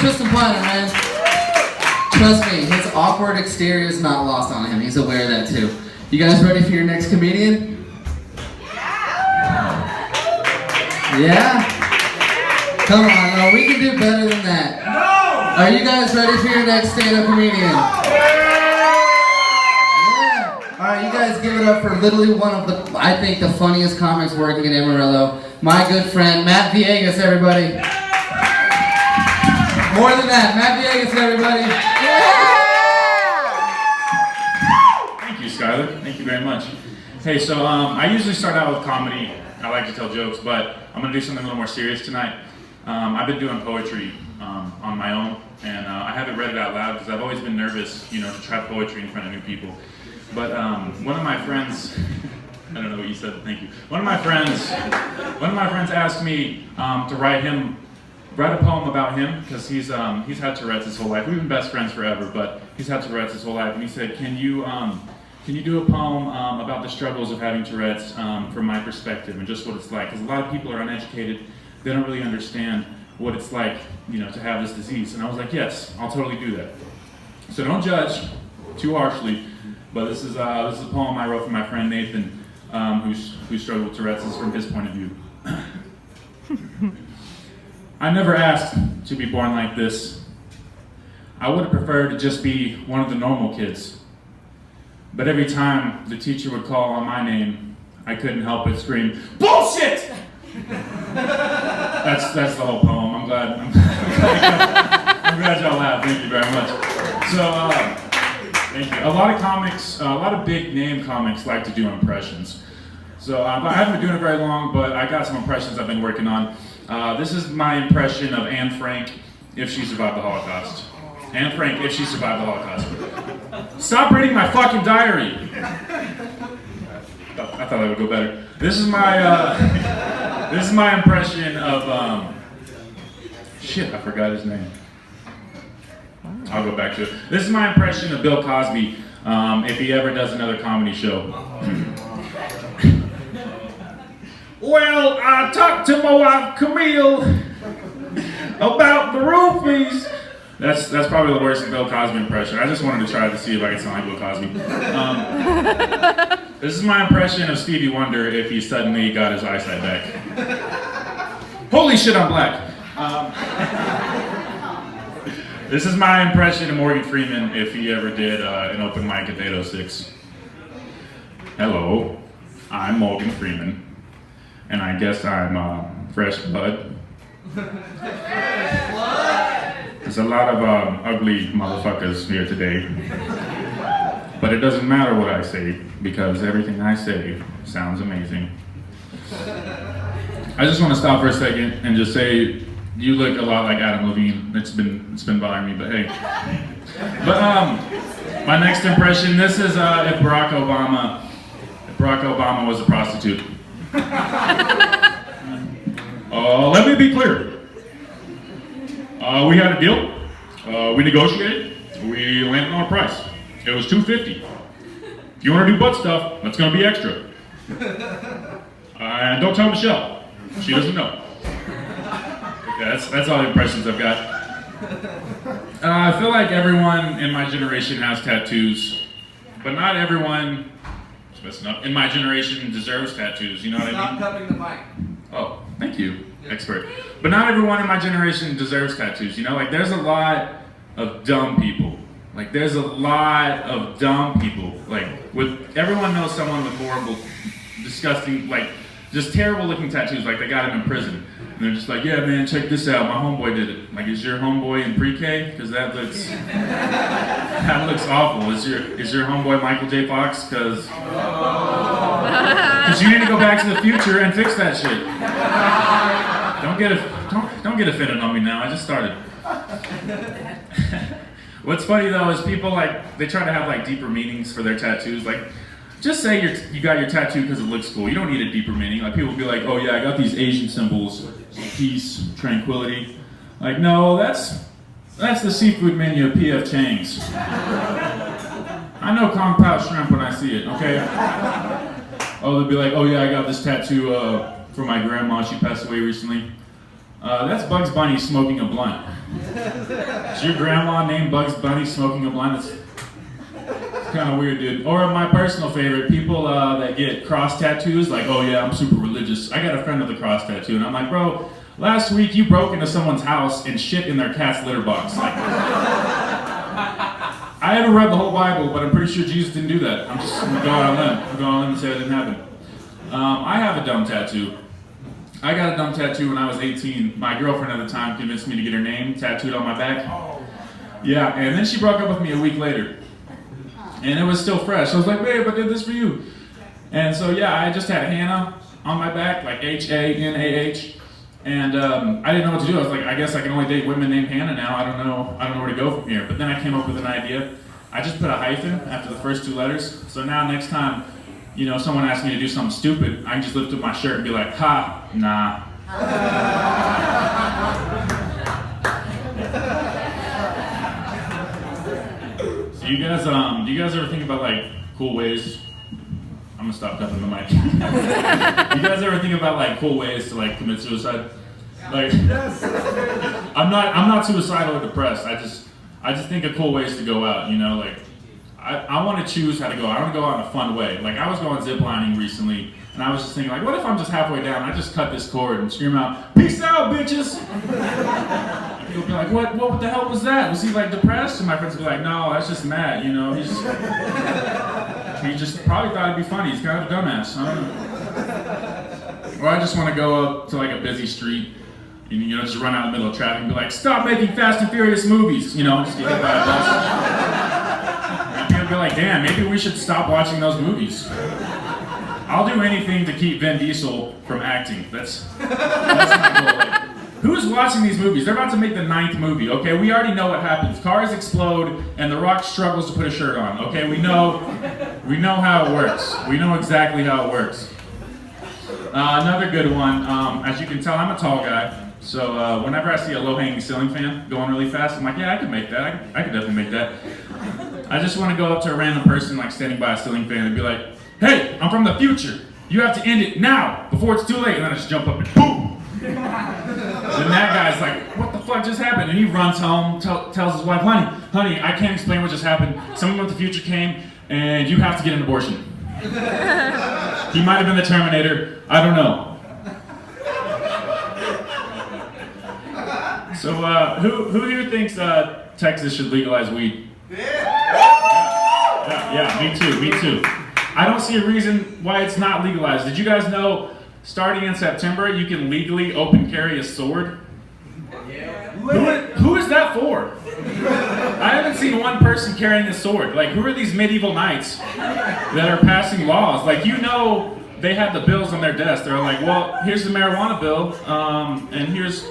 Tristan Planner, man. Trust me, his awkward exterior is not lost on him. He's aware of that too. You guys ready for your next comedian? Yeah? Come on, no, we can do better than that. Are you guys ready for your next stand-up comedian? Yeah. Alright, you guys give it up for literally one of the, I think, the funniest comics working in Amarillo. My good friend, Matt Villegas, everybody. More than that, Matt Villegas, everybody. Yeah! Thank you, Skyler. Thank you very much. Hey, so I usually start out with comedy. I like to tell jokes, but I'm going to do something a little more serious tonight. I've been doing poetry on my own, and I haven't read it out loud because I've always been nervous, you know, to try poetry in front of new people. But one of my friends, I don't know what you said, but thank you. One of my friends asked me to write a poem about him because he's had Tourette's his whole life. We've been best friends forever, but he's had Tourette's his whole life. And he said, "Can you do a poem about the struggles of having Tourette's from my perspective and just what it's like?" Because a lot of people are uneducated. They don't really understand what it's like, you know, to have this disease. And I was like, yes, I'll totally do that. So don't judge too harshly, but this is a poem I wrote for my friend Nathan, who struggled with Tourette's. This is from his point of view. I never asked to be born like this. I would have preferred to just be one of the normal kids. But every time the teacher would call on my name, I couldn't help but scream, "Bullshit!" That's the whole poem. I'm glad y'all laughed. Thank you very much. So, thank you. A lot of big name comics like to do impressions. So I haven't been doing it very long, but I got some impressions I've been working on. This is my impression of Anne Frank if she survived the Holocaust. Anne Frank if she survived the Holocaust. Stop reading my fucking diary. I thought that would go better. This is my impression of shit. I forgot his name. I'll go back to it. This is my impression of Bill Cosby if he ever does another comedy show. Well, I talked to my wife Camille about the roofies. That's probably the worst Bill Cosby impression. I just wanted to try to see if I could sound like Bill Cosby. This is my impression of Stevie Wonder if he suddenly got his eyesight back. Holy shit, I'm black. This is my impression of Morgan Freeman if he ever did an open mic at 806. Hello, I'm Morgan Freeman, and I guess I'm fresh blood. There's a lot of ugly motherfuckers here today. But it doesn't matter what I say, because everything I say sounds amazing. I just want to stop for a second and just say, you look a lot like Adam Levine. It's been bothering me, but hey. But my next impression, this is if Barack Obama was a prostitute. Let me be clear. We had a deal. We negotiated. We landed on a price. It was $250. If you want to do butt stuff, that's going to be extra. And don't tell Michelle. She doesn't know. Okay, that's all the impressions I've got. I feel like everyone in my generation has tattoos, but not everyone, messing up, in my generation deserves tattoos. You know what I mean? Stop cupping the mic. Oh, thank you, expert. But not everyone in my generation deserves tattoos. You know, like there's a lot of dumb people. Like there's a lot of dumb people. Like everyone knows someone with horrible, disgusting, like just terrible looking tattoos. Like they got him in prison. And they're just like, yeah, man, check this out. My homeboy did it. Like, is your homeboy in pre-K? Because that looks awful. Is your homeboy Michael J. Fox? Because you need to go back to the future and fix that shit. Don't get offended on me now. I just started. What's funny though is people they try to have deeper meanings for their tattoos. Like, just say you got your tattoo because it looks cool. You don't need a deeper meaning. Like people will be like, oh yeah, I got these Asian symbols, peace, tranquility. Like, no, that's the seafood menu of P.F. Chang's. I know Kung Pao shrimp when I see it, okay? Oh, they'll be like, oh yeah, I got this tattoo for my grandma. She passed away recently. That's Bugs Bunny smoking a blunt. Is your grandma named Bugs Bunny smoking a blunt? It's kind of weird, dude. Or my personal favorite, people that get cross tattoos, like, oh yeah, I'm super religious. I got a friend with a cross tattoo, and I'm like, bro, last week you broke into someone's house and shit in their cat's litter box. Like, I haven't read the whole Bible, but I'm pretty sure Jesus didn't do that. I'm just gonna go out on a limb. I'm going on a limb and say it didn't happen. I have a dumb tattoo. I got a dumb tattoo when I was 18. My girlfriend at the time convinced me to get her name tattooed on my back. Yeah, and then she broke up with me a week later. And it was still fresh. I was like, babe, I did this for you. And so yeah, I just had Hannah on my back, like H-A-N-A-H. And I didn't know what to do. I was like, I guess I can only date women named Hannah now. I don't know where to go from here. But then I came up with an idea. I just put a hyphen after the first two letters. So now next time, you know, someone asks me to do something stupid, I can just lift up my shirt and be like, ha, nah. So you guys, do you guys ever think about like cool ways? I'm gonna stop cupping the mic. You guys ever think about like cool ways to like commit suicide? Like, I'm not suicidal or depressed. I just think of cool ways to go out. You know, like I want to choose how to go out. I want to go out in a fun way. Like I was going ziplining recently, and I was just thinking like, what if I'm just halfway down? I just cut this cord and scream out, "Peace out, bitches!" And people be like, what the hell was that? Was he like depressed? And my friends would be like, no, that's just Matt. You know, he just probably thought it'd be funny. He's kind of a dumbass. I don't know. Or I just want to go up to like a busy street and, you know, just run out in the middle of traffic and be like, stop making Fast and Furious movies. You know, just get hit by a bus. And people be like, damn, maybe we should stop watching those movies. I'll do anything to keep Vin Diesel from acting. That's my goal. Like, who's watching these movies? They're about to make the 9th movie, okay? We already know what happens. Cars explode, and The Rock struggles to put a shirt on, okay? We know how it works. We know exactly how it works. Another good one, as you can tell, I'm a tall guy, so whenever I see a low-hanging ceiling fan going really fast, I'm like, yeah, I can make that. I can definitely make that. I just want to go up to a random person, like standing by a ceiling fan, and be like, hey, I'm from the future. You have to end it now, before it's too late. And then I just jump up and boom! Then that guy's like, what the fuck just happened? And he runs home, tells his wife, honey, I can't explain what just happened. Someone from the future came, and you have to get an abortion. He might have been the Terminator. I don't know. So, who here thinks Texas should legalize weed? Yeah, me too. I don't see a reason why it's not legalized. Did you guys know, starting in September, you can legally open carry a sword? Who is that for? I haven't seen one person carrying a sword. Like, who are these medieval knights that are passing laws? Like, you know, they have the bills on their desk. They're like, well, here's the marijuana bill, and here's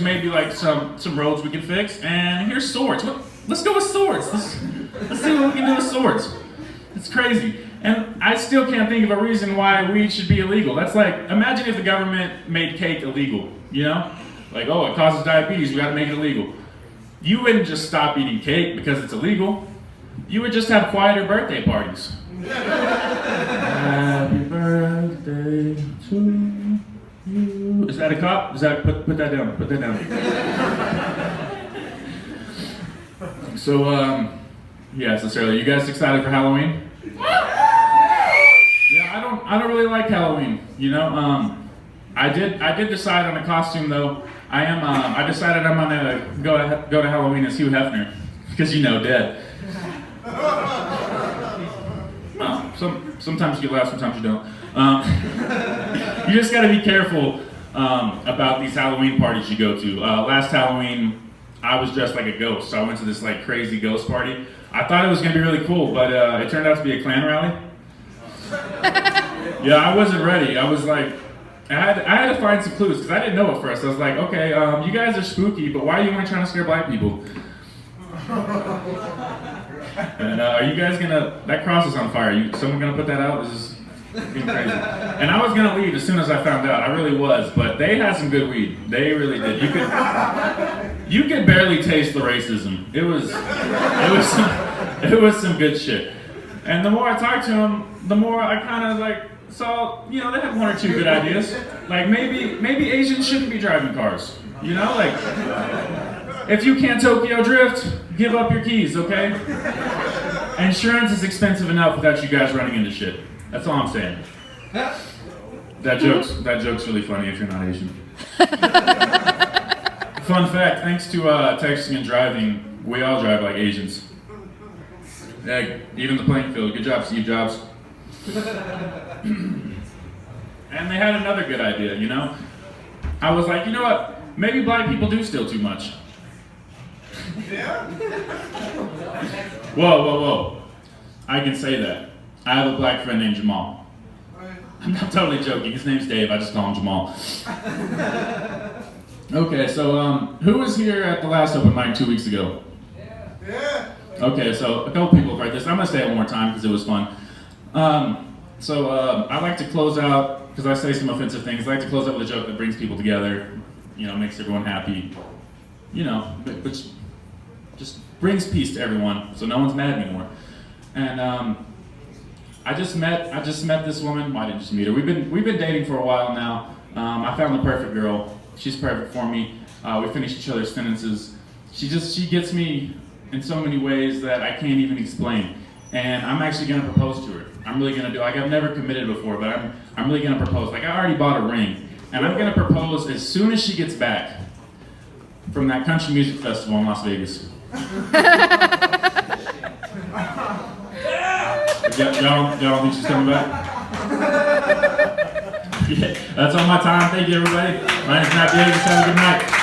maybe like some roads we can fix, and here's swords. Let's go with swords. Let's see what we can do with swords. It's crazy. And I still can't think of a reason why weed should be illegal. That's like, imagine if the government made cake illegal, you know? Like, oh, it causes diabetes, we gotta make it illegal. You wouldn't just stop eating cake because it's illegal. You would just have quieter birthday parties. Happy birthday to you. Is that a cop? Is that, put that down, put that down. So, yeah, sincerely, you guys excited for Halloween? Yeah, I don't really like Halloween, you know. I did decide on a costume though. I decided I'm gonna go to Halloween as Hugh Hefner, because you know, dead. Well, sometimes you laugh, sometimes you don't. You just gotta be careful about these Halloween parties you go to. Last Halloween, I was dressed like a ghost, so I went to this like crazy ghost party. I thought it was gonna be really cool, but it turned out to be a Klan rally. Yeah, I wasn't ready. I was like, I had to find some clues, because I didn't know at first. I was like, okay, you guys are spooky, but why are you only trying to scare black people? And are you guys gonna, that cross is on fire. Someone gonna put that out? This is being crazy. And I was gonna leave as soon as I found out. I really was, but they had some good weed. They really did. You could barely taste the racism. It was some good shit. And the more I talked to them, the more I kind of like saw, you know, they had one or two good ideas. Like maybe Asians shouldn't be driving cars. You know, like If you can't Tokyo drift, give up your keys, okay? Insurance is expensive enough without you guys running into shit. That's all I'm saying. That joke's really funny if you're not Asian. Fun fact, thanks to texting and driving, we all drive like Asians. Yeah, even the playing field. Good job, Steve Jobs. And they had another good idea, you know? I was like, you know what? Maybe black people do steal too much. Yeah? Whoa. I can say that. I have a black friend named Jamal. I'm not totally joking. His name's Dave. I just call him Jamal. Okay, so who was here at the last open mic 2 weeks ago? Yeah. Okay, so a couple people have heard this. I'm gonna say it one more time because it was fun. I like to close out, because I say some offensive things, I like to close out with a joke that brings people together, you know, makes everyone happy, you know, which just brings peace to everyone, so no one's mad anymore. And I just met this woman. Well, I didn't just meet her. We've been dating for a while now. I found the perfect girl. She's perfect for me. We finish each other's sentences. She gets me in so many ways that I can't even explain. And I'm actually gonna propose to her. I'm really gonna do, like, I've never committed before, but I'm really gonna propose. Like, I already bought a ring, and I'm gonna propose as soon as she gets back from that country music festival in Las Vegas. Y'all don't think she's coming back? Yeah, that's all my time. Thank you, everybody. My name's Matt Villegas. Have a good night.